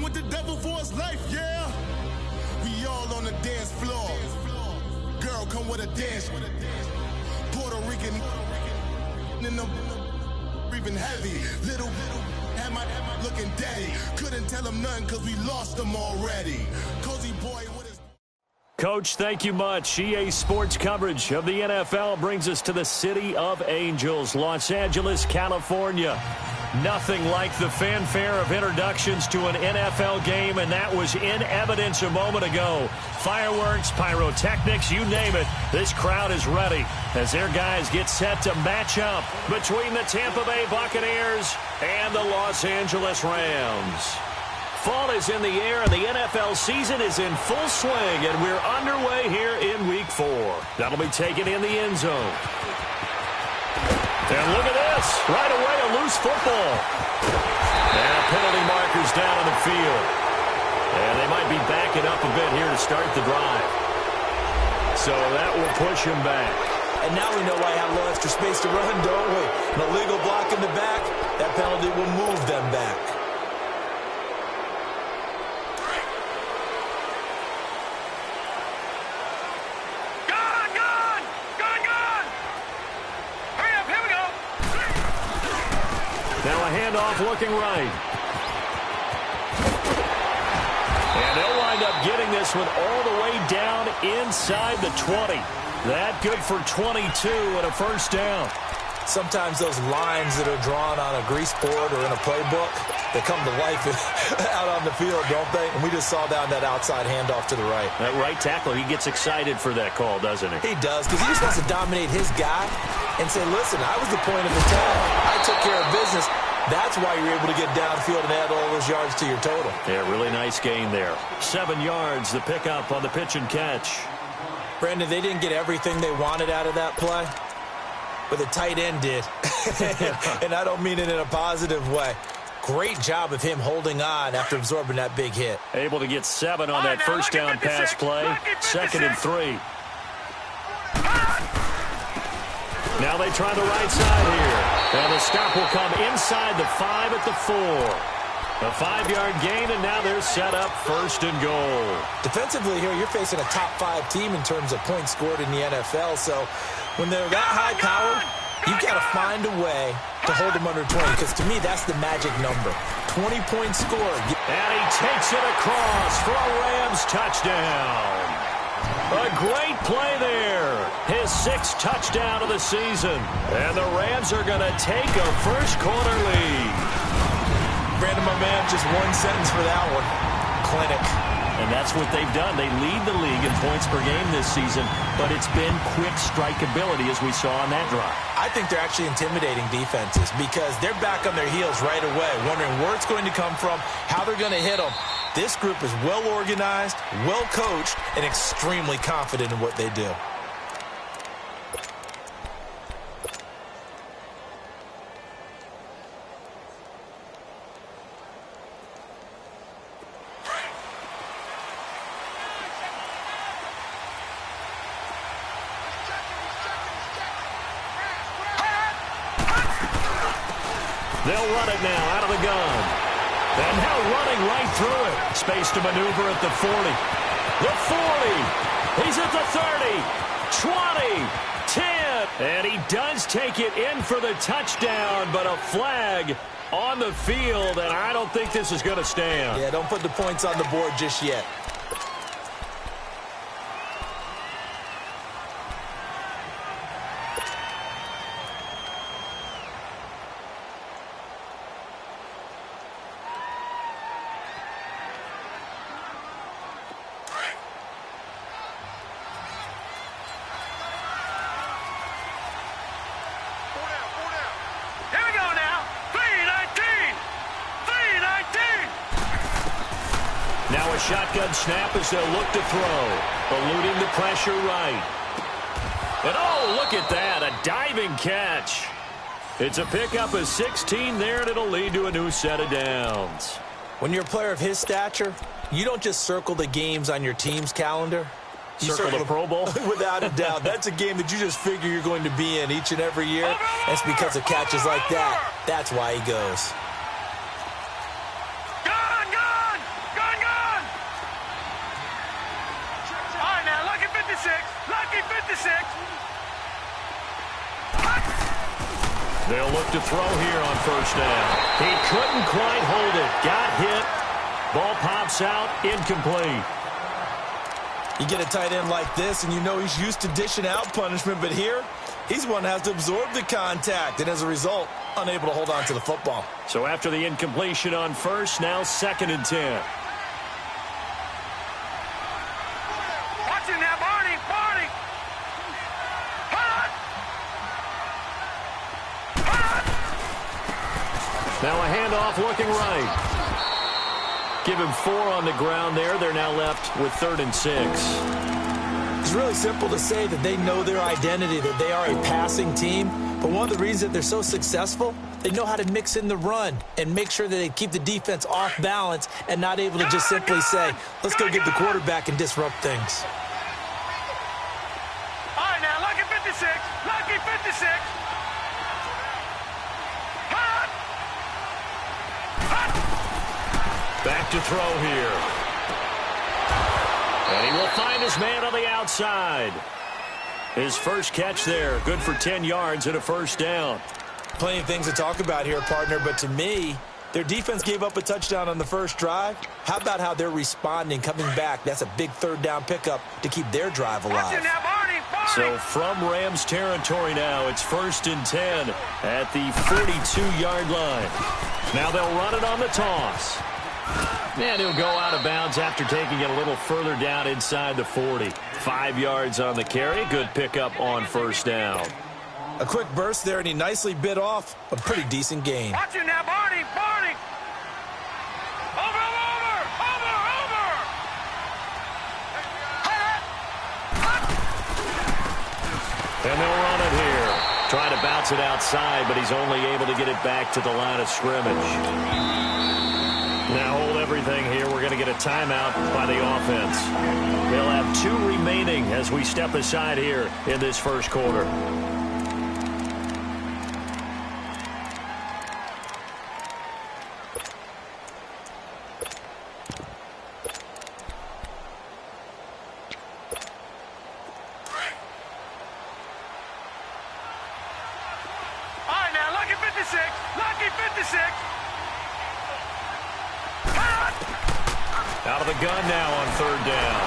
Working with the devil for his life, yeah. We all on the dance floor. Girl, come with a dance. Puerto Rican in the breathing heavy. Little had my looking daddy. Couldn't tell him nothing because we lost him already. Cozy boy with his... Coach, thank you much. EA Sports coverage of the NFL brings us to the City of Angels, Los Angeles, California. Nothing like the fanfare of introductions to an NFL game, and that was in evidence a moment ago. Fireworks, pyrotechnics, you name it. This crowd is ready as their guys get set to match up between the Tampa Bay Buccaneers and the Los Angeles Rams. Fall is in the air, and the NFL season is in full swing, and we're underway here in Week 4. That'll be taken in the end zone. And look at this. Right away, a loose football. And penalty markers down on the field. And they might be backing up a bit here to start the drive. So that will push him back. And now we know why I have a little extra space to run, don't we? An illegal block in the back. That penalty will move them back. Now a handoff looking right. And they'll wind up getting this one all the way down inside the 20. That good for 22 and a first down. Sometimes those lines that are drawn on a grease board or in a playbook, they come to life out on the field, don't they? And we just saw down that outside handoff to the right. That right tackle, he gets excited for that call, doesn't he? He does, because he just wants to dominate his guy and say, listen, I was the point of attack. I took care of business. That's why you're able to get downfield and add all those yards to your total. Yeah, really nice gain there. 7 yards, the pickup on the pitch and catch. Brandon, they didn't get everything they wanted out of that play, but the tight end did. And I don't mean it in a positive way. Great job of him holding on after absorbing that big hit. Able to get 7 on that first down pass play. 2nd and 3. Now they try the right side here. And the stop will come inside the 5 at the 4. A 5-yard gain, and now they're set up 1st and goal. Defensively here, you're facing a top 5 team in terms of points scored in the NFL. So when they're that high powered, you've got to find a way to hold them under 20, because to me, that's the magic number. 20 points scored. And he takes it across for a Rams touchdown. A great play there. His 6th touchdown of the season. And the Rams are going to take a first-quarter lead. Brandon, my man, just one sentence for that one. Clinic. And that's what they've done. They lead the league in points per game this season, but it's been quick strikeability as we saw on that drive. I think they're actually intimidating defenses because they're back on their heels right away, wondering where it's going to come from, how they're going to hit them. This group is well organized, well coached, and extremely confident in what they do. They'll run it now out of the gun. And now running right through it. Space to maneuver at the 40. The 40. He's at the 30. 20. 10. And he does take it in for the touchdown, but a flag on the field, and I don't think this is going to stand. Yeah, don't put the points on the board just yet. Shotgun snap as they'll look to throw. Eluding the pressure right. And oh, look at that. A diving catch. It's a pickup of 16 there, and it'll lead to a new set of downs. When you're a player of his stature, you don't just circle the games on your team's calendar. You circle the Pro Bowl? Without a doubt. That's a game that you just figure you're going to be in each and every year. And it's because of catches like that. That's why he goes. 56. Lucky 56. They'll look to throw here on first down. He couldn't quite hold it. Got hit. Ball pops out. Incomplete. You get a tight end like this, and you know he's used to dishing out punishment, but here, he's one that has to absorb the contact, and as a result, unable to hold on to the football. So after the incompletion on first, now 2nd and 10. Watch it now, Barney. Barney. Now a handoff looking right. Give him 4 on the ground there. They're now left with 3rd and 6. It's really simple to say that they know their identity, that they are a passing team. But one of the reasons that they're so successful, they know how to mix in the run and make sure that they keep the defense off balance and not able to just simply say, let's go get the quarterback and disrupt things. All right, now, lucky 56. Lucky 56. Back to throw here. And he will find his man on the outside. His first catch there, good for 10 yards and a first down. Plenty of things to talk about here, partner, but to me, their defense gave up a touchdown on the first drive. How about how they're responding, coming back? That's a big 3rd down pickup to keep their drive alive. So from Rams territory now, it's 1st and 10 at the 42-yard line. Now they'll run it on the toss. And he'll go out of bounds after taking it a little further down inside the 40. 5 yards on the carry. Good pickup on first down. A quick burst there, and he nicely bit off a pretty decent gain. Watch it now, Barney. Barney. Over. And they'll run it here. Trying to bounce it outside, but he's only able to get it back to the line of scrimmage. Now hold everything here. We're going to get a timeout by the offense. They'll have 2 remaining as we step aside here in this first quarter. All right, now, lucky 56. Lucky 56. Out of the gun now on 3rd down.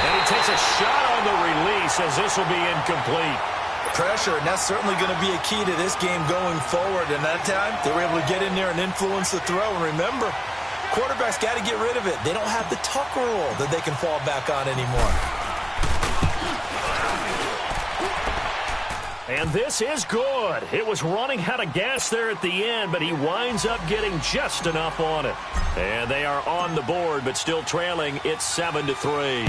And he takes a shot on the release as this will be incomplete. Pressure, and that's certainly going to be a key to this game going forward. And that time, they were able to get in there and influence the throw. And remember, quarterbacks got to get rid of it. They don't have the tuck rule that they can fall back on anymore. And this is good. It was running out of gas there at the end, but he winds up getting just enough on it. And they are on the board, but still trailing. It's 7-3.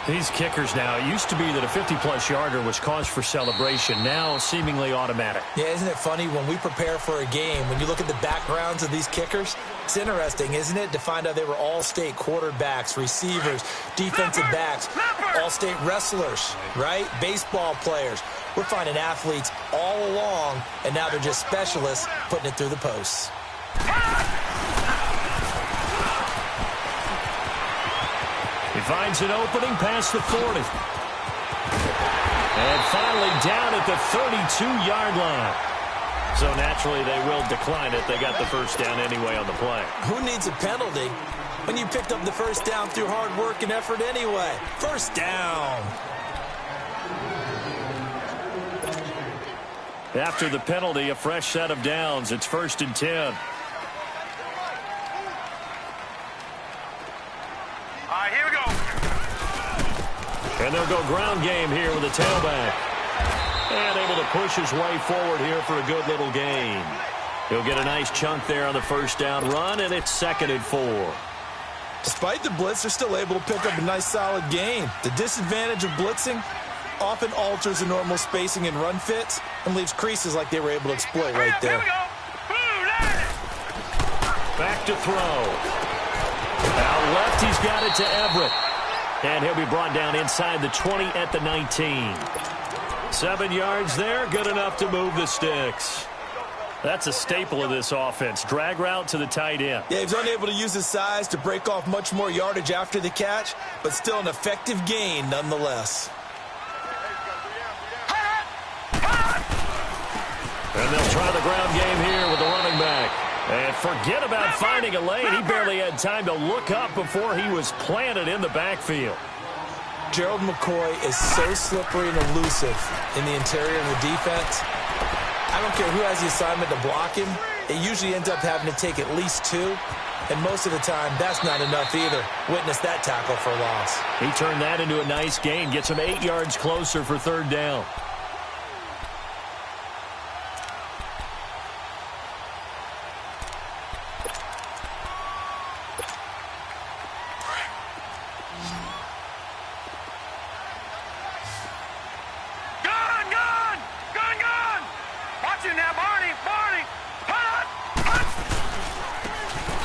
These kickers now, it used to be that a 50-plus yarder was cause for celebration. Now seemingly automatic. Yeah, isn't it funny when we prepare for a game, when you look at the backgrounds of these kickers, it's interesting, isn't it, to find out they were all-state quarterbacks, receivers, defensive backs, all-state wrestlers, right? Baseball players. We're finding athletes all along, and now they're just specialists putting it through the posts. He finds an opening past the 40. And finally down at the 32-yard line. So naturally they will decline it. They got the first down anyway on the play. Who needs a penalty when you picked up the first down through hard work and effort anyway? First down. After the penalty, a fresh set of downs. It's 1st and 10. All right, here we go. And they'll go ground game here with a tailback. And able to push his way forward here for a good little gain. He'll get a nice chunk there on the first down run, and it's 2nd and 4. Despite the blitz, they're still able to pick up a nice solid gain. The disadvantage of blitzing often alters the normal spacing and run fits and leaves creases like they were able to exploit right there. Back to throw. Out left, he's got it to Everett. And he'll be brought down inside the 20 at the 19. 7 yards there, good enough to move the sticks. That's a staple of this offense. Drag route to the tight end. Yeah, he was unable to use his size to break off much more yardage after the catch, but still an effective gain nonetheless. And they'll try the ground game here with the running back. And forget about finding a lane. He barely had time to look up before he was planted in the backfield. Gerald McCoy is so slippery and elusive in the interior of the defense. I don't care who has the assignment to block him. It usually ends up having to take at least 2. And most of the time, that's not enough either. Witness that tackle for loss. He turned that into a nice gain. Gets him 8 yards closer for 3rd down.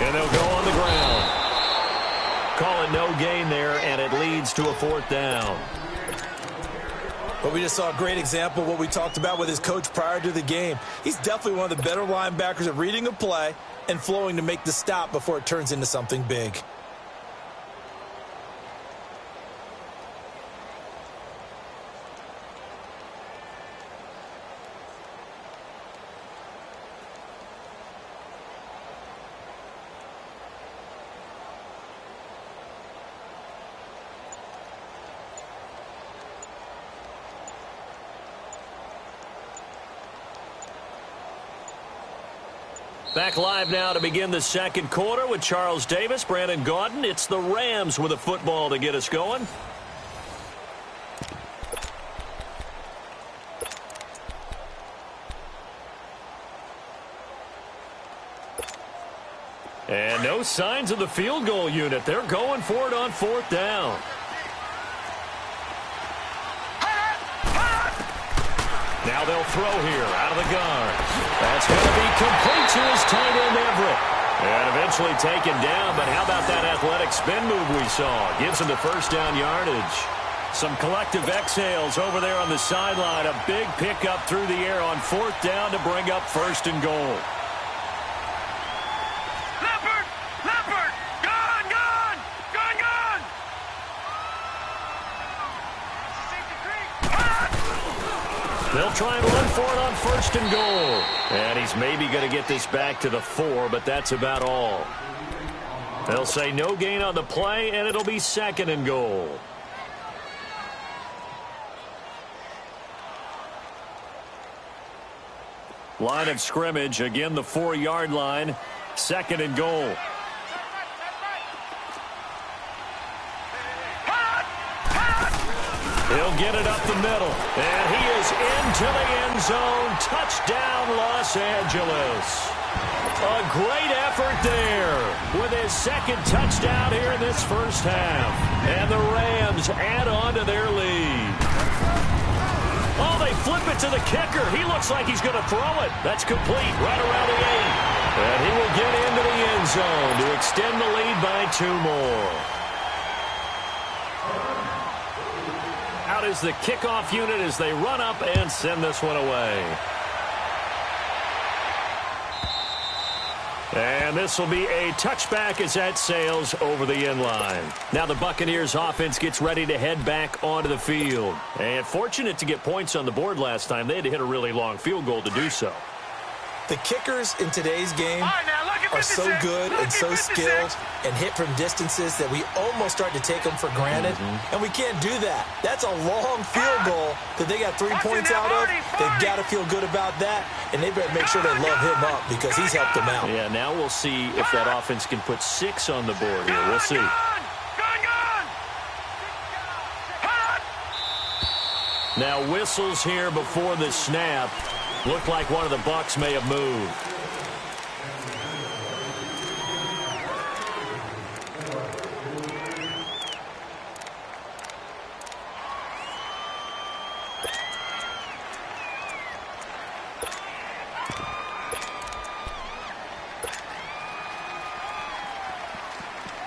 And they'll go on the ground. Call it no gain there, and it leads to a 4th down. But we just saw a great example of what we talked about with his coach prior to the game. He's definitely one of the better linebackers at reading a play and flowing to make the stop before it turns into something big. Back live now to begin the 2nd quarter with Charles Davis, Brandon Gaudin. It's the Rams with a football to get us going. And no signs of the field goal unit. They're going for it on 4th down. Now they'll throw here out of the gun. That's going to be complete to his tight end, Everett. And eventually taken down, but how about that athletic spin move we saw? Gives him the 1st down yardage. Some collective exhales over there on the sideline. A big pickup through the air on 4th down to bring up 1st and goal. Leopard! Gone! They'll try and run for it on 1st and goal. And he's maybe going to get this back to the 4, but that's about all. They'll say no gain on the play, and it'll be 2nd and goal. Line of scrimmage, again the 4-yard line, 2nd and goal. He'll get it up the middle, and he is into the end zone. Touchdown, Los Angeles. A great effort there with his 2nd touchdown here in this 1st half. And the Rams add on to their lead. Oh, they flip it to the kicker. He looks like he's going to throw it. That's complete right around the 8. And he will get into the end zone to extend the lead by 2 more. Out is the kickoff unit as they run up and send this one away. And this will be a touchback as that sails over the end line. Now the Buccaneers offense gets ready to head back onto the field. And fortunate to get points on the board last time. They had to hit a really long field goal to do so. The kickers in today's game are so good and so skilled and hit from distances that we almost start to take them for granted. And we can't do that. That's a long field goal that they got 3 points out of. They've got to feel good about that, and they better make sure they love him up because he's helped them out. Yeah, now we'll see if that offense can put 6 on the board here. We'll see. Now whistles here before the snap. Looked like one of the Bucs may have moved.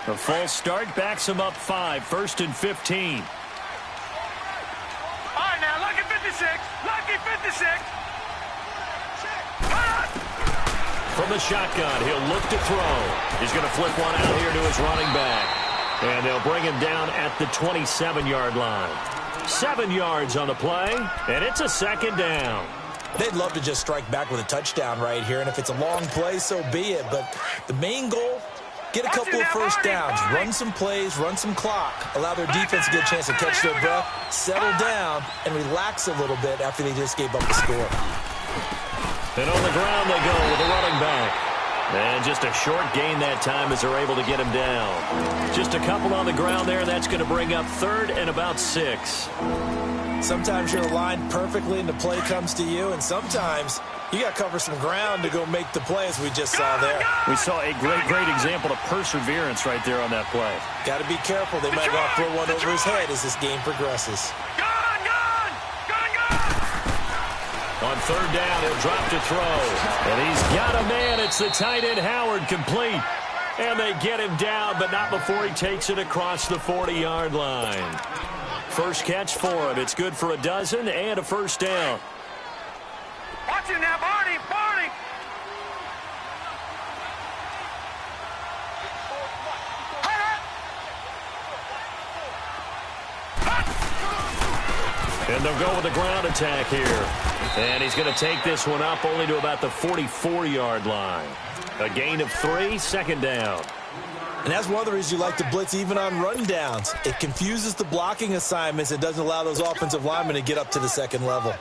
A false start backs him up 5, 1st and 15. All right, now, lucky 56. Lucky 56. the shotgun. He'll look to throw. He's going to flip one out here to his running back. And they'll bring him down at the 27-yard line. 7 yards on the play, and it's a second down. They'd love to just strike back with a touchdown right here, and if it's a long play, so be it. But the main goal, get a couple of first downs, run some plays, run some clock, allow their defense to get a chance to catch their breath, settle down, and relax a little bit after they just gave up the score. And on the ground they go with the running back. And just a short gain that time as they're able to get him down. Just a couple on the ground there. That's going to bring up 3rd and about 6. Sometimes you're aligned perfectly and the play comes to you, and sometimes you got to cover some ground to go make the play, as we just saw there. We saw a great example of perseverance right there on that play. Got to be careful. They might want to throw one over his head as this game progresses. On 3rd down, he'll drop to throw. And he's got a man. It's the tight end, Howard, complete. And they get him down, but not before he takes it across the 40-yard line. First catch for him. It's good for a dozen and a first down. Watch it now, Barney, Barney. And they'll go with the ground attack here. And he's going to take this one up only to about the 44-yard line. A gain of 3, second down. And that's one of the reasons you like to blitz even on rundowns. It confuses the blocking assignments. It doesn't allow those offensive linemen to get up to the second level.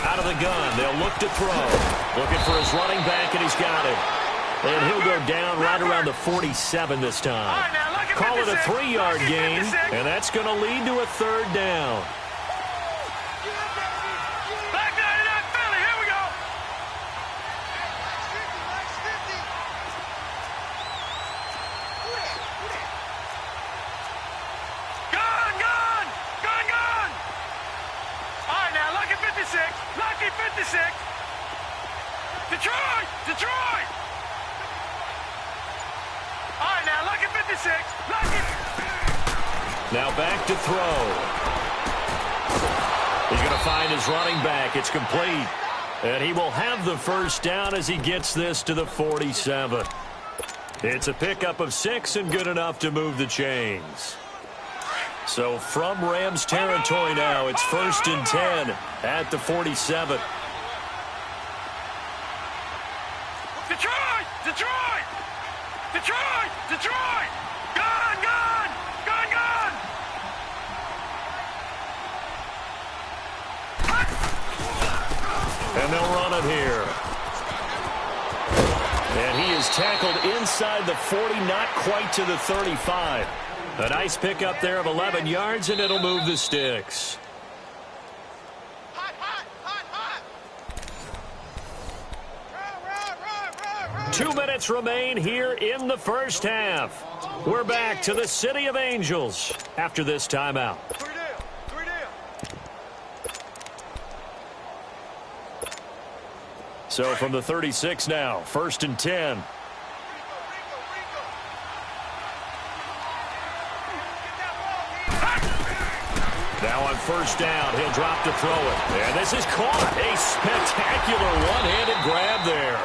Out of the gun, they'll look to throw. Looking for his running back, and he's got it. And he'll go down right around the 47 this time. Call it a 3-yard gain, and that's going to lead to a 3rd down. Back down to that Philly. Here we go. Gun, gun, gun, gun. All right, now, lucky 56. Lucky 56. Detroit, Detroit. All right, now, lucky 56. Lucky. Now back to throw. He's going to find his running back. It's complete. And he will have the first down as he gets this to the 47. It's a pickup of 6 and good enough to move the chains. So from Rams territory now, it's 1st and 10 at the 47. Detroit, Detroit. Detroit, Detroit. Gun, gun, gun, gun. And they'll run it here. And he is tackled inside the 40, not quite to the 35. A nice pickup there of 11 yards, and it'll move the sticks. Hot, hot, hot, hot. 2 minutes remain here in the first half. We're back to the City of Angels after this timeout. Three down. So from the 36 now, 1st and 10. Now on 1st down, he'll drop to throw it. And this is caught. A spectacular one-handed grab there.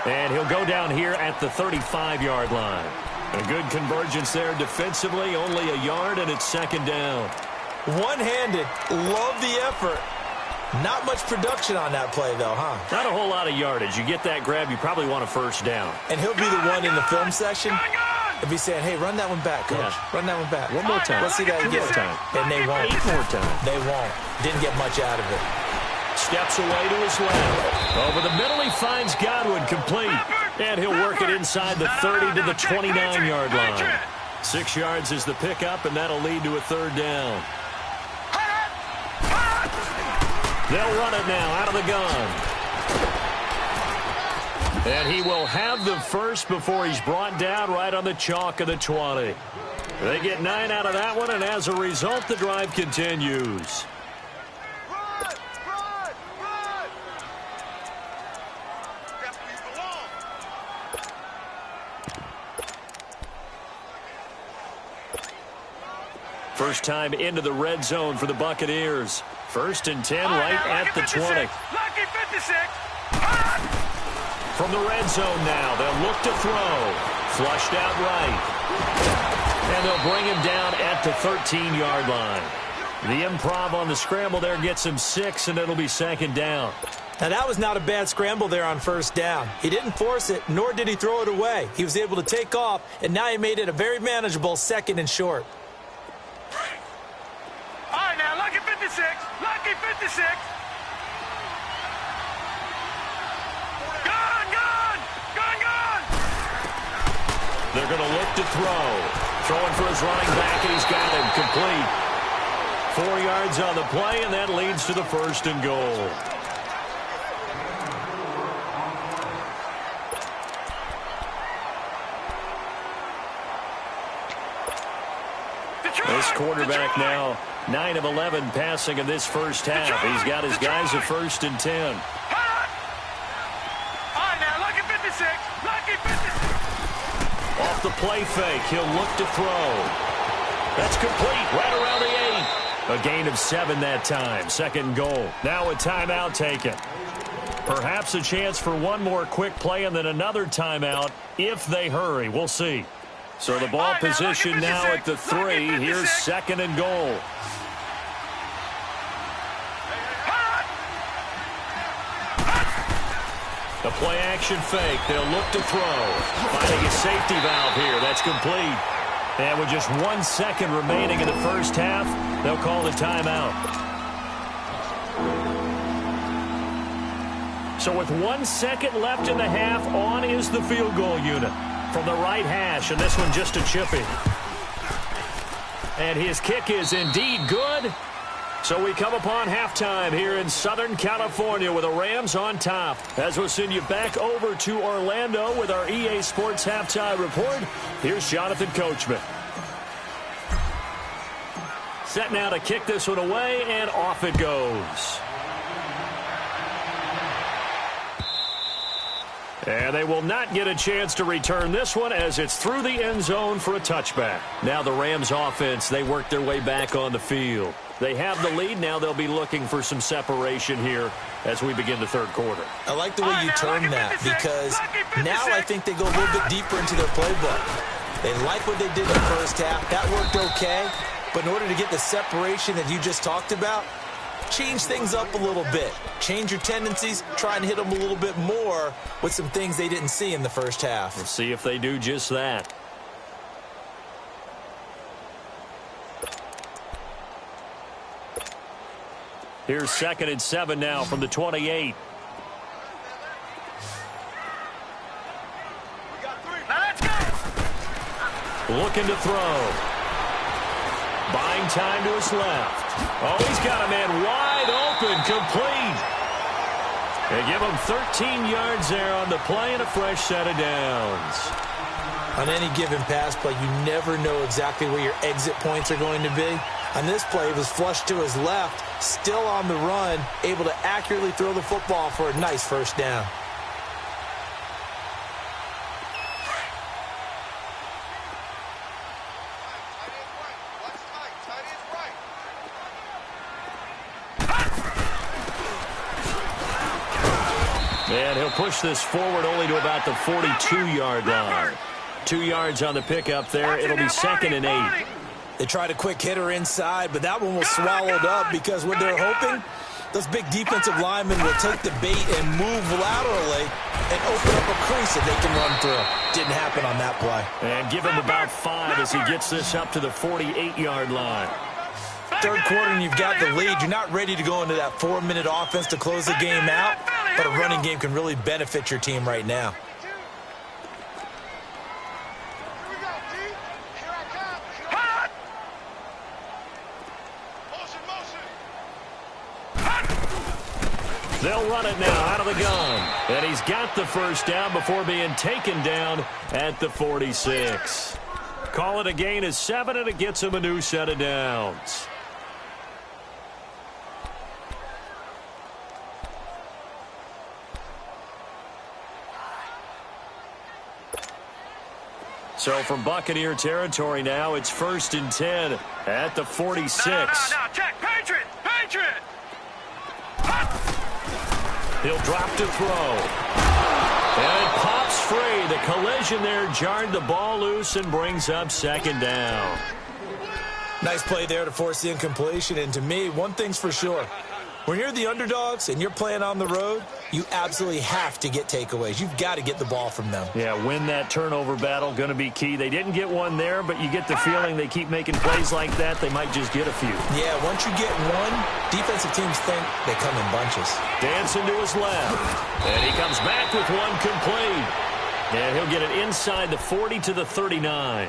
And he'll go down here at the 35-yard line. A good convergence there defensively, only a yard, and it's 2nd down. One-handed, love the effort. Not much production on that play, though, huh? Not a whole lot of yardage. You get that grab, you probably want a 1st down. And he'll be the one in the film session. If he's saying, hey, run that one back, coach. Yeah. Run that one back. One more time. Let's see that 2 again. more time. And they won't. 8 more time. They won't. Didn't get much out of it. Steps away to his left. Over the middle, he finds Godwin complete. And he'll work it inside the 30 to the 29-yard line. 6 yards is the pickup, and that'll lead to a 3rd down. They'll run it now out of the gun. And he will have the first before he's brought down right on the chalk of the 20. They get 9 out of that one, and as a result, the drive continues. Run, run, run. That's where you belong. First time into the red zone for the Buccaneers. 1st and 10 right at the 20. Lucky 56. From the red zone now, they'll look to throw. Flushed out right. And they'll bring him down at the 13-yard line. The improv on the scramble there gets him 6, and it'll be 2nd down. Now, that was not a bad scramble there on 1st down. He didn't force it, nor did he throw it away. He was able to take off, and now he made it a very manageable 2nd and short. All right, now, lucky 56. Lucky 56. They're going to look to throw. Throwing for his running back, and he's got him complete. 4 yards on the play, and that leads to the 1st and goal. This quarterback now 9 of 11 passing in this first half. He's got his guys at 1st and 10. All right, now, lucky 56. Lucky 56. Off the play fake, he'll look to throw. That's complete, right around the 8. A gain of 7 that time. 2nd goal. Now a timeout taken. Perhaps a chance for one more quick play and then another timeout if they hurry. We'll see. So the ball position now at the 3. Here's 2nd and goal. The play action fake. They'll look to throw. Finding a safety valve here. That's complete. And with just 1 second remaining in the first half, they'll call the timeout. So with 1 second left in the half, on is the field goal unit from the right hash, and this one just a chippy. And his kick is indeed good. So we come upon halftime here in Southern California with the Rams on top. As we'll send you back over to Orlando with our EA Sports Halftime Report, here's Jonathan Coachman. Set now to kick this one away, and off it goes. And they will not get a chance to return this one as it's through the end zone for a touchback. Now the Rams offense, they work their way back on the field. They have the lead. Now they'll be looking for some separation here as we begin the third quarter. I like the way you term that because now I think they go a little bit deeper into their playbook. They like what they did in the first half. That worked okay. But in order to get the separation that you just talked about, change things up a little bit. Change your tendencies. Try and hit them a little bit more with some things they didn't see in the first half. We'll see if they do just that. Here's 2nd and 7 now from the 28. Looking to throw. Buying time to his left. Oh, he's got a man wide open, complete. They give him 13 yards there on the play and a fresh set of downs. On any given pass play, you never know exactly where your exit points are going to be. On this play, it was flushed to his left, still on the run, able to accurately throw the football for a nice first down. And he'll push this forward only to about the 42-yard line. 2 yards on the pickup there. It'll be 2nd and 8. They tried a quick hitter inside, but that one was swallowed up because what they're hoping, those big defensive linemen will take the bait and move laterally and open up a crease that they can run through. Didn't happen on that play. And give him about 5 as he gets this up to the 48-yard line. Third quarter and you've got the lead. You're not ready to go into that 4-minute offense to close the game out, but a running game can really benefit your team right now. They'll run it now out of the gun. And he's got the first down before being taken down at the 46. Call it a gain of 7, and it gets him a new set of downs. So from Buccaneer territory now, it's 1st and 10 at the 46. No, check. Patriot. He'll drop to throw. And it pops free. The collision there jarred the ball loose and brings up 2nd down. Nice play there to force the incompletion. And to me, one thing's for sure. When you're the underdogs and you're playing on the road, you absolutely have to get takeaways. You've got to get the ball from them. Yeah, win that turnover battle, going to be key. They didn't get one there, but you get the feeling they keep making plays like that, they might just get a few. Yeah, once you get one, defensive teams think they come in bunches. Dancing to his left. And he comes back with one complete. And he'll get it inside the 40 to the 39.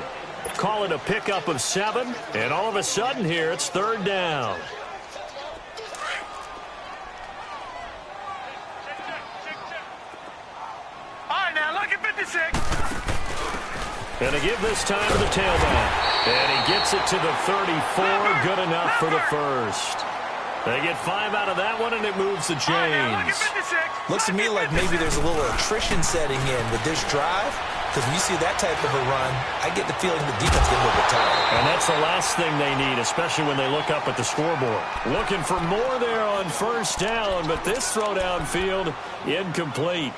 Call it a pickup of 7. And all of a sudden here, it's 3rd down. And they give this time to the tailback. And he gets it to the 34. Good enough for the first. They get 5 out of that one, and it moves the chains. Looks to me like maybe there's a little attrition setting in with this drive. Because when you see that type of a run, I get the feeling the defense is a little bit tired. And that's the last thing they need, especially when they look up at the scoreboard. Looking for more there on 1st down, but this throw downfield, incomplete.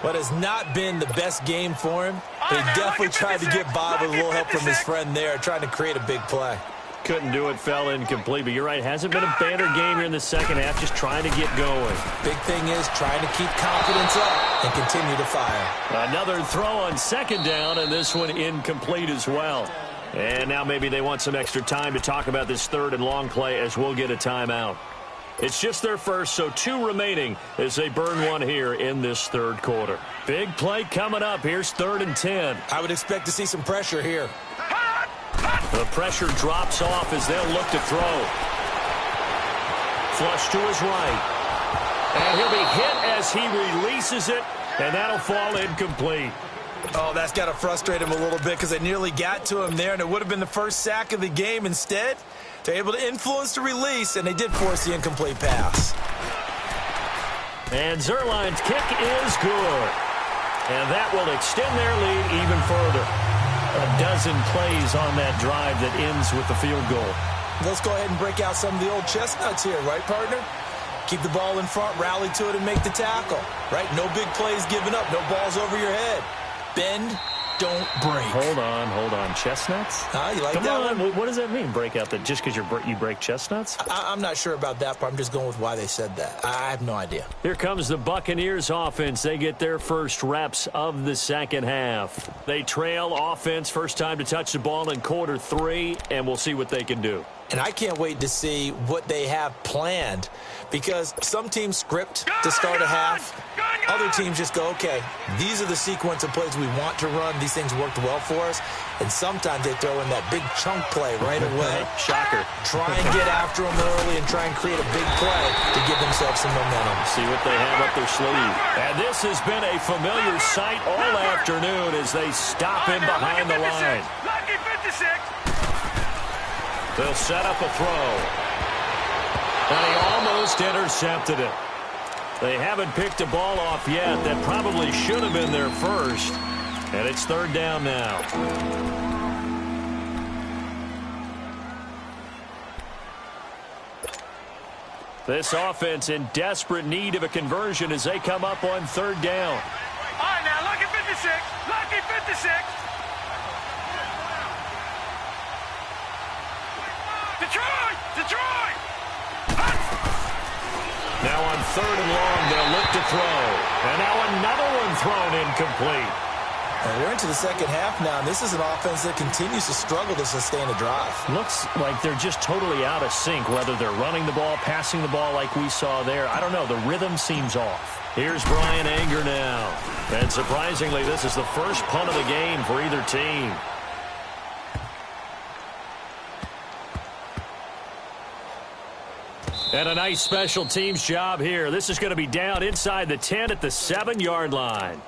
But has not been the best game for him. But he definitely tried to get by with a little help from his friend there, trying to create a big play. Couldn't do it, fell incomplete. But you're right, hasn't been a banner game here in the second half, just trying to get going. Big thing is trying to keep confidence up and continue to fire. Another throw on 2nd down, and this one incomplete as well. And now maybe they want some extra time to talk about this 3rd and long play as we'll get a timeout. It's just their first, so 2 remaining as they burn one here in this 3rd quarter. Big play coming up. Here's 3rd and 10. I would expect to see some pressure here. The pressure drops off as they'll look to throw. Flush to his right. And he'll be hit as he releases it, and that'll fall incomplete. Oh, that's got to frustrate him a little bit because they nearly got to him there, and it would have been the first sack of the game. Instead, they're able to influence the release, and they did force the incomplete pass. And Zuerlein's kick is good. And that will extend their lead even further. A dozen plays on that drive that ends with the field goal. Let's go ahead and break out some of the old chestnuts here, right, partner? Keep the ball in front, rally to it, and make the tackle, right? No big plays given up, no balls over your head. Bend, don't break. Hold on. Chestnuts? You like Come that on. one? What does that mean, break out? That just because you break chestnuts? I'm not sure about that, but I'm just going with why they said that. I have no idea. Here comes the Buccaneers offense. They get their first reps of the second half. They trail offense, first time to touch the ball in quarter 3, and we'll see what they can do. And I can't wait to see what they have planned because some teams script to start a half. Other teams just go, okay, these are the sequence of plays we want to run. These things worked well for us. And sometimes they throw in that big chunk play right away. Shocker. Try and get after them early and try and create a big play to give themselves some momentum. See what they have up their sleeve. And this has been a familiar sight all afternoon as they stop him behind the line. Lucky 56. They'll set up a throw. And he almost intercepted it. They haven't picked a ball off yet. That probably should have been their first. And it's 3rd down now. This offense in desperate need of a conversion as they come up on 3rd down. All right, now, lucky 56. Lucky 56. Detroit! Now on 3rd and long, they'll look to throw. And now another one thrown incomplete. And we're into the second half now, and this is an offense that continues to struggle to sustain a drive. Looks like they're just totally out of sync, whether they're running the ball, passing the ball like we saw there. I don't know. The rhythm seems off. Here's Bryan Anger now. And surprisingly, this is the first punt of the game for either team. And a nice special teams job here. This is going to be down inside the 10 at the 7-yard line.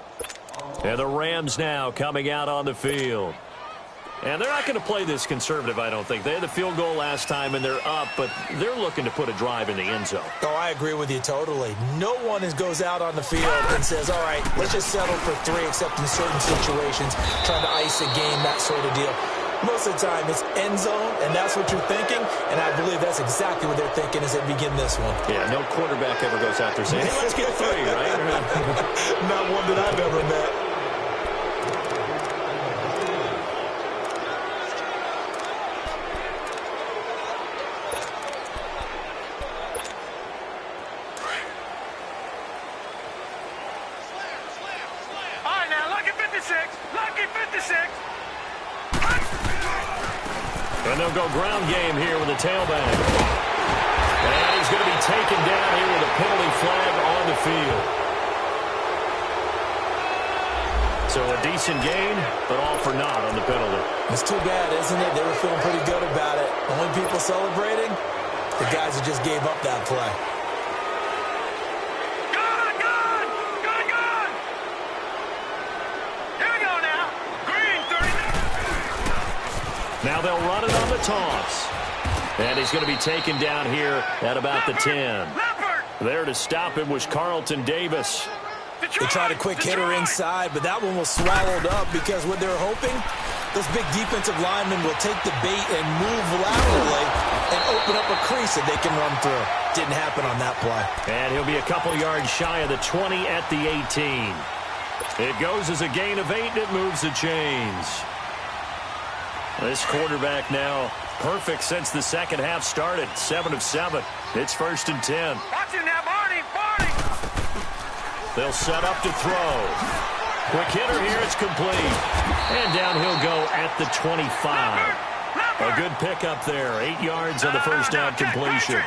And the Rams now coming out on the field. And they're not going to play this conservative, I don't think. They had the field goal last time, and they're up, but they're looking to put a drive in the end zone. Oh, I agree with you totally. No one goes out on the field and says, all right, let's just settle for 3, except in certain situations, trying to ice a game, that sort of deal. Most of the time, it's end zone, and that's what you're thinking, and I believe that's exactly what they're thinking as they begin this one. Yeah, no quarterback ever goes out there saying, hey, let's get 3, right? Not one that I've ever met. And they'll go ground game here with a tailback. And he's going to be taken down here with a penalty flag on the field. So a decent gain, but all for naught on the penalty. It's too bad, isn't it? They were feeling pretty good about it. Only people celebrating, the guys who just gave up that play. Now they'll run it on the toss. And he's going to be taken down here at about the 10. There to stop him was Carlton Davis. They tried a quick hitter inside, but that one was swallowed up because what they're hoping, those big defensive linemen will take the bait and move laterally and open up a crease that they can run through. Didn't happen on that play. And he'll be a couple yards shy of the 20 at the 18. It goes as a gain of 8, and it moves the chains. This quarterback now perfect since the second half started. 7 of 7. It's 1st and 10. Watch it now, Barney. They'll set up to throw. Quick hitter here. It's complete. And down he'll go at the 25. A good pickup there. 8 yards on the first down completion.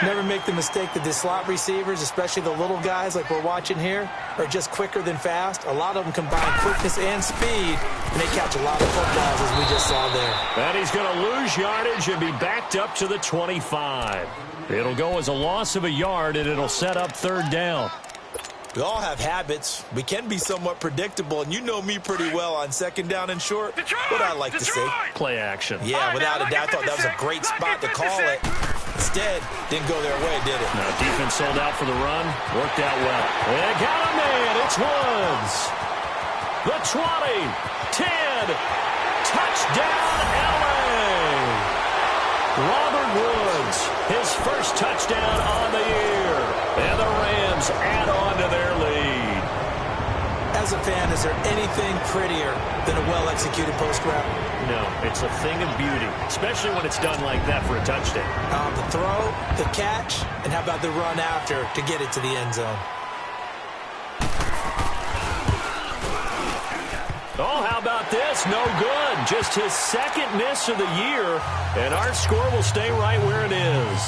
Never make the mistake that the slot receivers, especially the little guys like we're watching here, are just quicker than fast. A lot of them combine quickness and speed, and they catch a lot of footballs, as we just saw there. And he's going to lose yardage and be backed up to the 25. It'll go as a loss of a yard, and it'll set up 3rd down. We all have habits. We can be somewhat predictable, and you know me pretty well on 2nd down and short. What I like to see. Play action. Yeah, without a doubt, I thought that was a great spot to call it. Instead, didn't go their way, did it? No, defense sold out for the run. Worked out well. And got a man. It's Woods. The 20, 10, touchdown, LA. Robert Woods, his first touchdown on the year. And the Rams add on to their lead. As a fan, is there anything prettier than a well-executed post route? No, it's a thing of beauty, especially when it's done like that for a touchdown. The throw, the catch, and how about the run after to get it to the end zone? Oh, how about this? No good. Just his 2nd miss of the year, and our score will stay right where it is.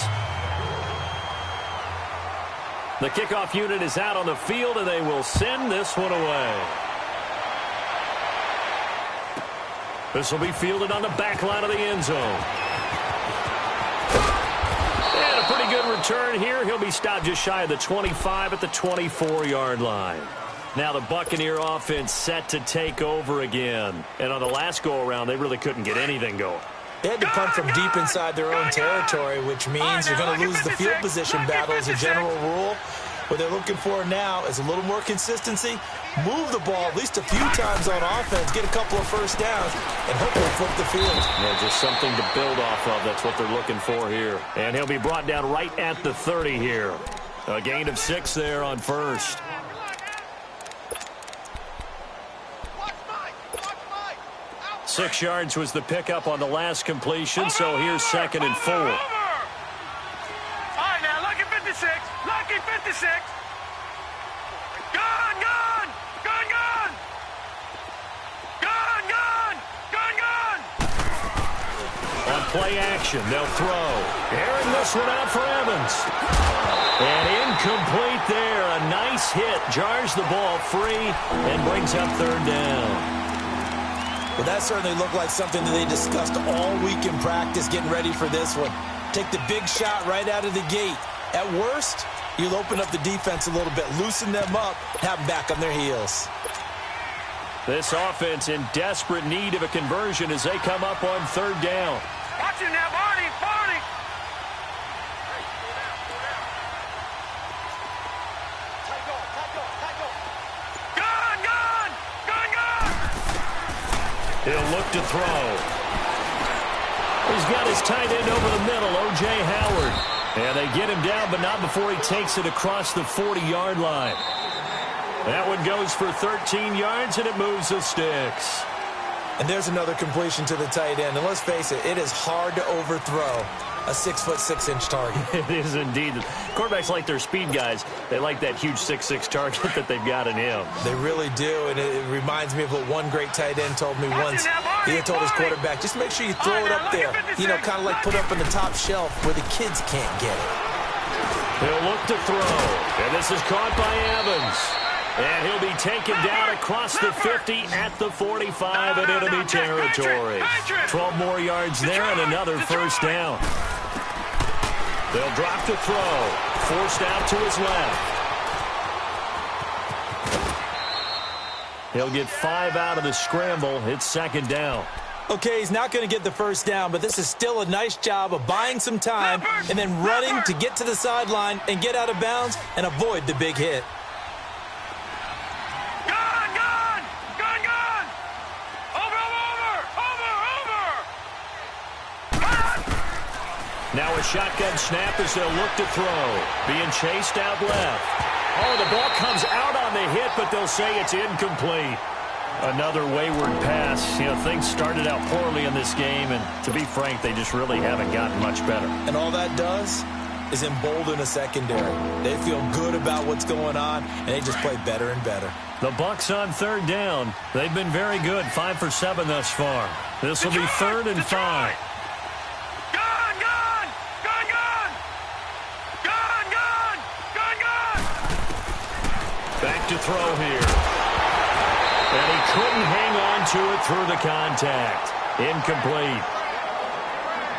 The kickoff unit is out on the field, and they will send this one away. This will be fielded on the back line of the end zone. And a pretty good return here. He'll be stopped just shy of the 25 at the 24-yard line. Now the Buccaneer offense set to take over again. And on the last go-around, they really couldn't get anything going. They had to punt from deep inside their own territory, which means you're going to lose the field position battle as a general rule. What they're looking for now is a little more consistency, move the ball at least a few times on offense, get a couple of first downs, and hopefully flip the field. Yeah, just something to build off of. That's what they're looking for here. And he'll be brought down right at the 30 here. A gain of 6 there on first. Six yards was the pickup on the last completion, so here's 2nd and 4. All right, now, lucky 56. Lucky 56. Gun, gun. Gun, gun. Gun, gun. Gun, gun. On play action, they'll throw. Airing this one out for Evans. And incomplete there. A nice hit. Jars the ball free and brings up 3rd down. Well, that certainly looked like something that they discussed all week in practice getting ready for this one. Take the big shot right out of the gate. At worst, you'll open up the defense a little bit, loosen them up, have them back on their heels. This offense in desperate need of a conversion as they come up on third down. Watch it now, Barney, Barney. He'll look to throw. He's got his tight end over the middle, O.J. Howard. And they get him down, but not before he takes it across the 40-yard line. That one goes for 13 yards, and it moves the sticks. And there's another completion to the tight end. And let's face it, it is hard to overthrow a 6'6" target. It is indeed. Quarterbacks like their speed guys. They like that huge 6'6" target that they've got in him. They really do, and it reminds me of what one great tight end told me once. He had told his quarterback, just make sure you throw it up there. You know, kind of like put it up on the top shelf where the kids can't get it. He'll look to throw, and this is caught by Evans. And he'll be taken down across the 50 at the 45 in enemy territory. 12 more yards there and another first down. They'll drop to throw. Forced out to his left. He'll get 5 out of the scramble. It's second down. Okay, he's not going to get the first down, but this is still a nice job of buying some time and then running to get to the sideline and get out of bounds and avoid the big hit. Now a shotgun snap as they'll look to throw. Being chased out left. Oh, the ball comes out on the hit, but they'll say it's incomplete. Another wayward pass. You know, things started out poorly in this game, and to be frank, they just really haven't gotten much better. And all that does is embolden a secondary. They feel good about what's going on, and they just play better and better. The Bucs on third down. They've been very good, 5 for 7 thus far. This will be 3rd and 5. Back to throw here. And he couldn't hang on to it through the contact. Incomplete.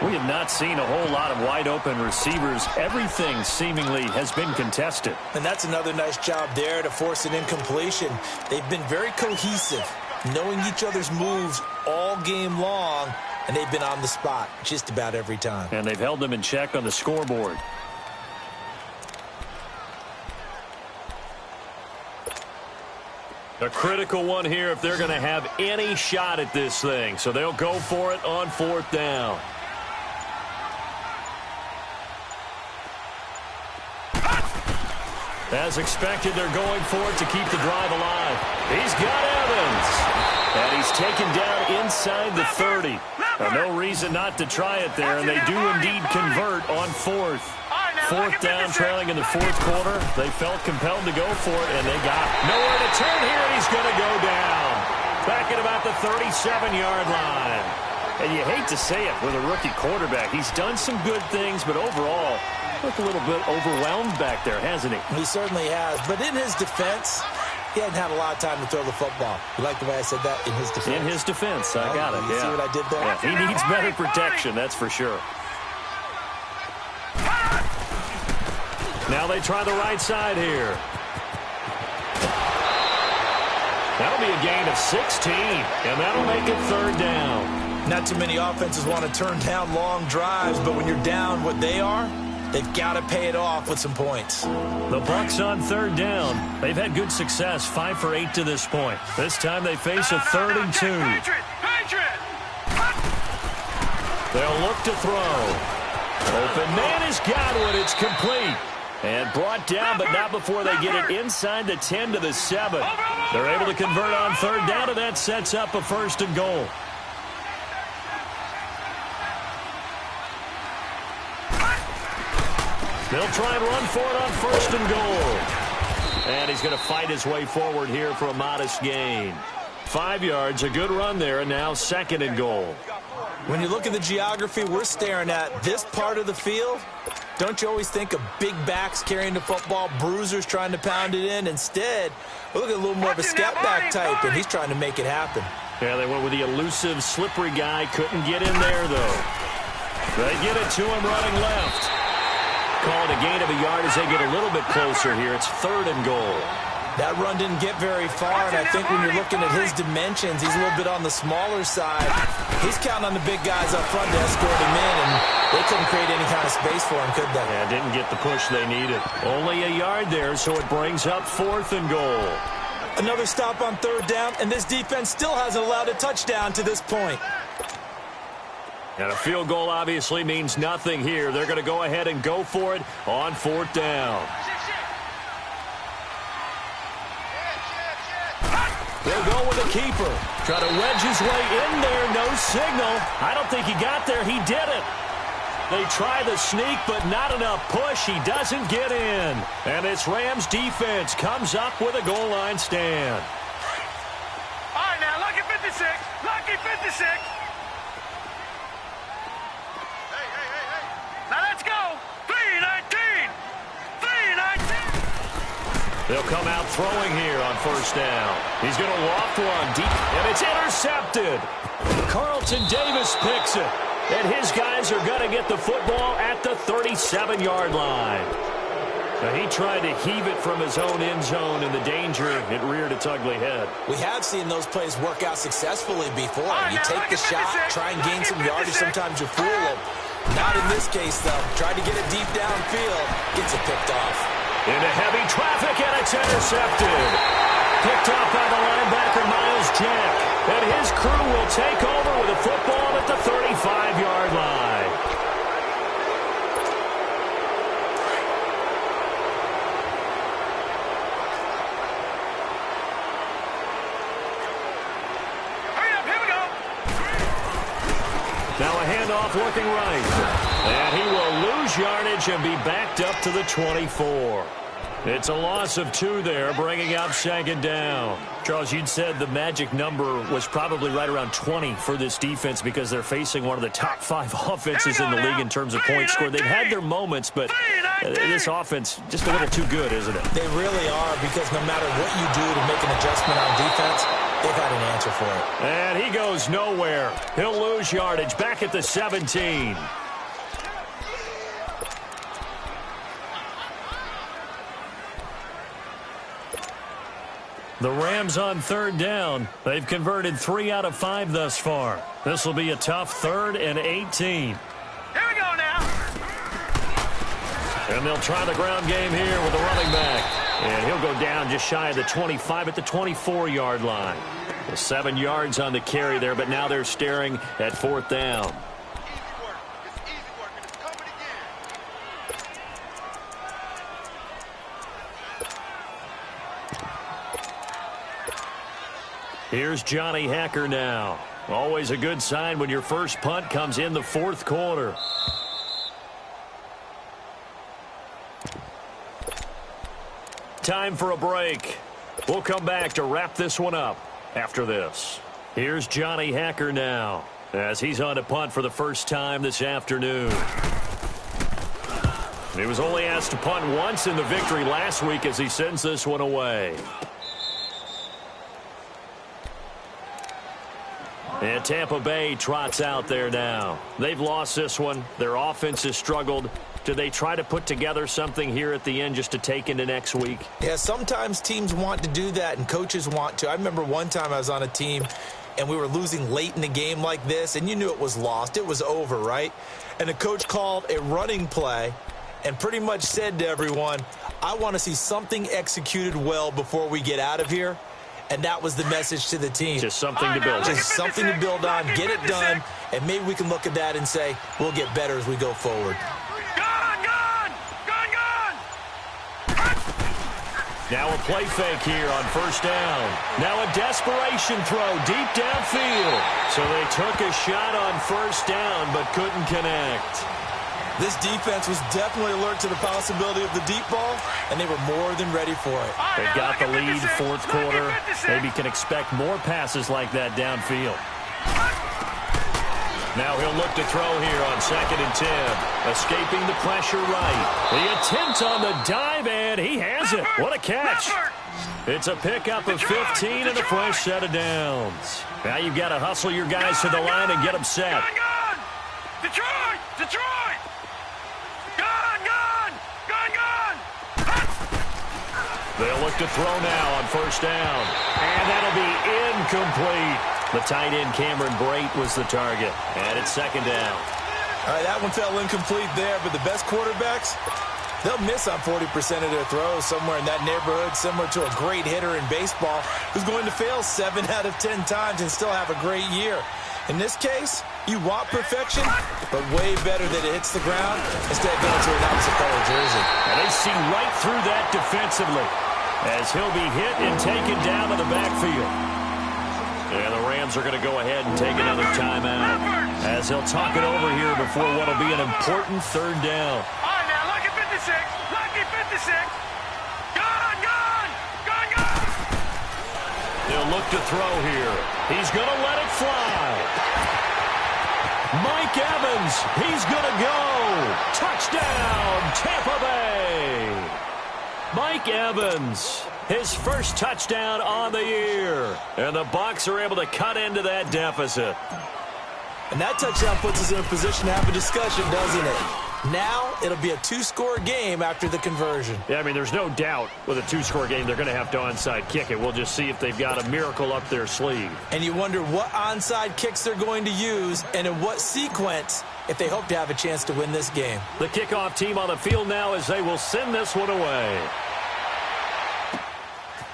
We have not seen a whole lot of wide-open receivers. Everything seemingly has been contested. And that's another nice job there to force an incompletion. They've been very cohesive, knowing each other's moves all game long, and they've been on the spot just about every time. And they've held them in check on the scoreboard. A critical one here if they're going to have any shot at this thing. So they'll go for it on 4th down. As expected, they're going for it to keep the drive alive. He's got Evans. And he's taken down inside the 30. No reason not to try it there, and they do indeed convert on 4th. 4th down, trailing in the 4th quarter. They felt compelled to go for it, and they got it. Nowhere to turn here, and he's going to go down. Back at about the 37-yard line. And you hate to say it with a rookie quarterback. He's done some good things, but overall, looked a little bit overwhelmed back there, hasn't he? He certainly has. But in his defense, he hadn't had a lot of time to throw the football. You like the way I said that? In his defense? In his defense. I got it, You see what I did there? Yeah, he needs better protection, that's for sure. Now they try the right side here. That'll be a gain of 16, and that'll make it 3rd down. Not too many offenses want to turn down long drives, but when you're down what they are, they've got to pay it off with some points. The Bucs on 3rd down. They've had good success, 5 for 8 to this point. This time they face a 3rd and 2. They'll look to throw. Open man has got one. It's complete. And brought down, but not before they get it inside the 10 to the 7. They're able to convert on 3rd down, and that sets up a 1st and goal. They'll try and run for it on 1st and goal. And he's going to fight his way forward here for a modest gain. 5 yards, a good run there, and now 2nd and goal. When you look at the geography we're staring at, this part of the field, don't you always think of big backs carrying the football, bruisers trying to pound it in? Instead, look at a little more of a step back type, and he's trying to make it happen. Yeah, they went with the elusive, slippery guy. Couldn't get in there, though. They get it to him running left. Call it a gain of a yard as they get a little bit closer here. It's 3rd and goal. That run didn't get very far, and I think when you're looking at his dimensions, he's a little bit on the smaller side. He's counting on the big guys up front to escort him in, and they couldn't create any kind of space for him, could they? Yeah, didn't get the push they needed. Only a yard there, so it brings up 4th and goal. Another stop on 3rd down, and this defense still hasn't allowed a touchdown to this point. And a field goal obviously means nothing here. They're going to go ahead and go for it on 4th down. They'll go with a keeper. Try to wedge his way in there. No signal. I don't think he got there. He did it. They try the sneak, but not enough push. He doesn't get in. And this Rams defense comes up with a goal line stand. All right, now, lucky 56. Lucky 56. Now let's go. 3-19. 3-19. They'll come out throwing here on 1st down. He's going to loft one deep, and it's intercepted. Carlton Davis picks it, and his guys are going to get the football at the 37-yard line. Now, he tried to heave it from his own end zone, and the danger, it reared its ugly head. We have seen those plays work out successfully before. You take the shot, try and gain some yardage. Sometimes you fool them. Not in this case, though. Tried to get it deep downfield. Gets it picked off. Into heavy traffic, and it's intercepted. Picked off by the linebacker, Miles Jack. And his crew will take over with a football at the 35-yard line. Now a handoff looking right. And he will lose yardage and be backed up to the 24. It's a loss of 2 there, bringing up 2nd down. Charles, you'd said the magic number was probably right around 20 for this defense because they're facing one of the top 5 offenses in the league in terms of points scored. They've had their moments, but this offense just a little too good, isn't it? They really are, because no matter what you do to make an adjustment on defense, they've got an answer for it. And he goes nowhere. He'll lose yardage back at the 17. The Rams on 3rd down. They've converted 3 out of 5 thus far. This will be a tough 3rd and 18. Here we go now. And they'll try the ground game here with the running back. And he'll go down just shy of the 25 at the 24-yard line. 7 yards on the carry there, but now they're staring at 4th down. Here's Johnny Hacker now. Always a good sign when your first punt comes in the 4th quarter. Time for a break. We'll come back to wrap this one up after this. Here's Johnny Hacker now as he's on to punt for the first time this afternoon. He was only asked to punt once in the victory last week as he sends this one away. And Tampa Bay trots out there now. They've lost this one. Their offense has struggled. Do they try to put together something here at the end just to take into next week? Yeah, sometimes teams want to do that and coaches want to. I remember one time I was on a team and we were losing late in the game like this, and you knew it was lost. It was over, right? And the coach called a running play and pretty much said to everyone, I want to see something executed well before we get out of here. And that was the message to the team. Just something to build on. Just something to build on, get it done, and maybe we can look at that and say, we'll get better as we go forward. Now a play fake here on 1st down. Now a desperation throw deep downfield. So they took a shot on 1st down but couldn't connect. This defense was definitely alert to the possibility of the deep ball, and they were more than ready for it. They've got the lead, 4th quarter. Maybe can expect more passes like that downfield. Now he'll look to throw here on 2nd and 10. Escaping the pressure right. The attempt on the dive, and he has it. What a catch. It's a pickup of 15 and a fresh set of downs. Now you've got to hustle your guys to the line and get them set. Detroit! They'll look to throw now on first down. And that'll be incomplete. The tight end, Cameron Brate, was the target. And it's second down. All right, that one fell incomplete there, but the best quarterbacks, they'll miss on 40% of their throws, somewhere in that neighborhood, similar to a great hitter in baseball who's going to fail 7 out of 10 times and still have a great year. In this case, you want perfection, but way better that it hits the ground instead of going to an opposite color jersey. And they see right through that defensively as he'll be hit and taken down to the backfield. And the Rams are going to go ahead and take another timeout as they'll talk it over here before what will be an important third down. All right, now, lucky 56. Lucky 56. Gone, gone. Gone, gone. They'll look to throw here. He's going to let it fly. Mike Evans, he's going to go. Touchdown, Tampa Bay. Mike Evans, his first touchdown on the year. And the Bucs are able to cut into that deficit. And that touchdown puts us in a position to have a discussion, doesn't it? Now it'll be a 2-score game after the conversion. Yeah, I mean, there's no doubt with a 2-score game they're going to have to onside kick it. We'll just see if they've got a miracle up their sleeve. And you wonder what onside kicks they're going to use and in what sequence if they hope to have a chance to win this game. The kickoff team on the field now as they will send this one away.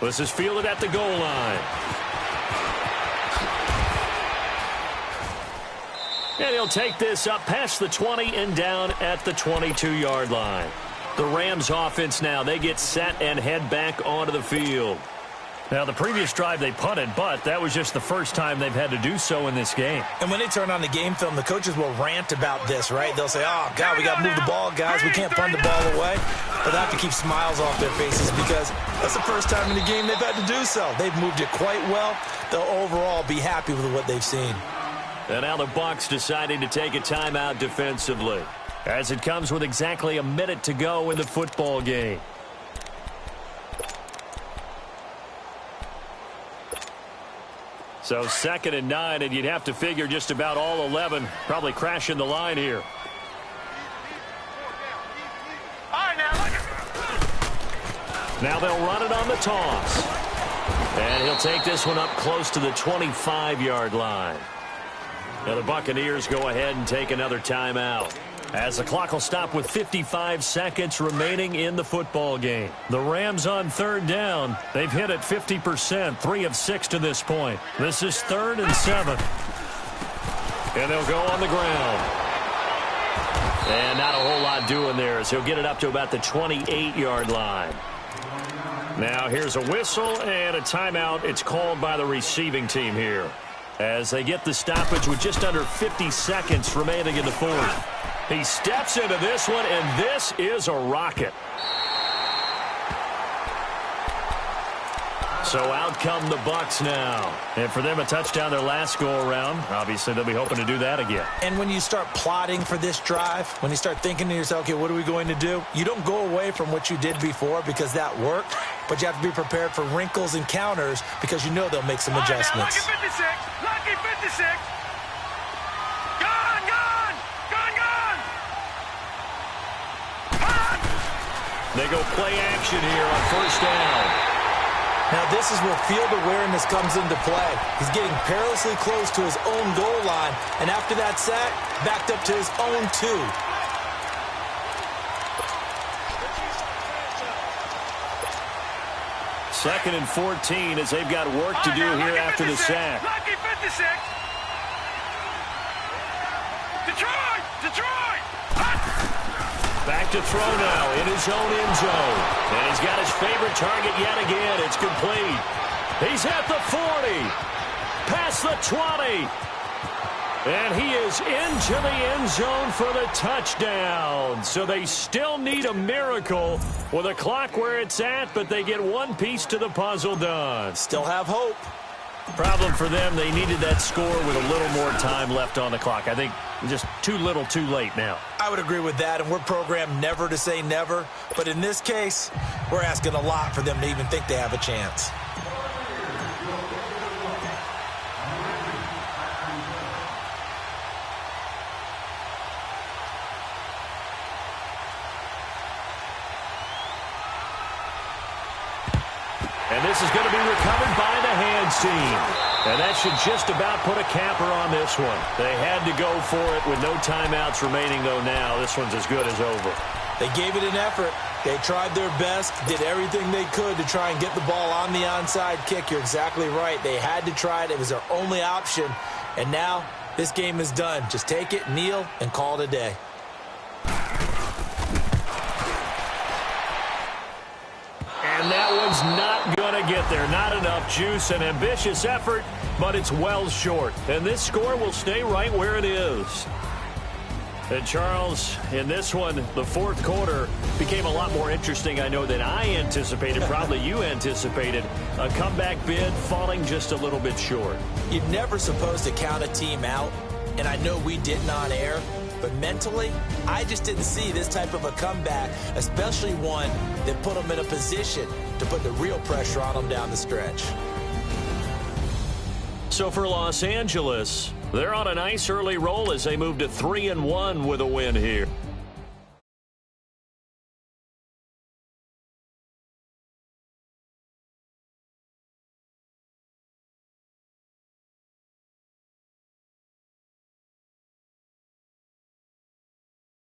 This is fielded at the goal line. And he'll take this up past the 20 and down at the 22-yard line. The Rams offense now, they get set and head back onto the field. Now, the previous drive they punted, but that was just the first time they've had to do so in this game. And when they turn on the game film, the coaches will rant about this, right? They'll say, oh, God, we got to move the ball, guys. We can't punt the ball away. But they have to keep smiles off their faces because that's the first time in the game they've had to do so. They've moved it quite well. They'll overall be happy with what they've seen. And now the Bucs deciding to take a timeout defensively as it comes with exactly a minute to go in the football game. So 2nd and 9, and you'd have to figure just about all 11 probably crashing the line here. All right, now, look. Now they'll run it on the toss. And he'll take this one up close to the 25-yard line. Now the Buccaneers go ahead and take another timeout as the clock will stop with 55 seconds remaining in the football game. The Rams on 3rd down. They've hit it 50%, 3 of 6 to this point. This is 3rd and 7. And they'll go on the ground. And not a whole lot doing there as he'll get it up to about the 28-yard line. Now here's a whistle and a timeout. It's called by the receiving team here as they get the stoppage with just under 50 seconds remaining in the 4th. He steps into this one, and this is a rocket. So out come the Bucs now. And for them, a touchdown their last go-around. Obviously, they'll be hoping to do that again. And when you start plotting for this drive, when you start thinking to yourself, okay, what are we going to do? You don't go away from what you did before because that worked, but you have to be prepared for wrinkles and counters because you know they'll make some adjustments. Lucky 56. Lucky 56. Gone, gone. Gone, gone. Gone. They go play action here on 1st down. Now, this is where field awareness comes into play. He's getting perilously close to his own goal line, and after that sack, backed up to his own 2. Second and 14 as they've got work to do here after the sack. Lucky 56. Detroit! Detroit! Back to throw now in his own end zone. And he's got his favorite target yet again. It's complete. He's at the 40. Past the 20. And he is into the end zone for the touchdown. So they still need a miracle with a clock where it's at, but they get one piece to the puzzle done. Still have hope. Problem for them, they needed that score with a little more time left on the clock. I think just too little too late now. I would agree with that, and we're programmed never to say never. But in this case, we're asking a lot for them to even think they have a chance. this is going to be recovered by the hands team. And that should just about put a capper on this one. They had to go for it with no timeouts remaining, though now this one's as good as over. They gave it an effort. They tried their best, did everything they could to try and get the ball on the onside kick. You're exactly right. They had to try it. It was their only option. And now this game is done. Just take it, kneel, and call it a day. And that one's not going to get there. Not enough juice. An ambitious effort, but it's well short. And this score will stay right where it is. And Charles, in this one, the fourth quarter became a lot more interesting, I know, than I anticipated. Probably you anticipated. A comeback bid falling just a little bit short. You're never supposed to count a team out, and I know we didn't on air, but mentally, I just didn't see this type of a comeback, especially one that put them in a position to put the real pressure on them down the stretch. So for Los Angeles, they're on a nice early roll as they move to 3-1 with a win here.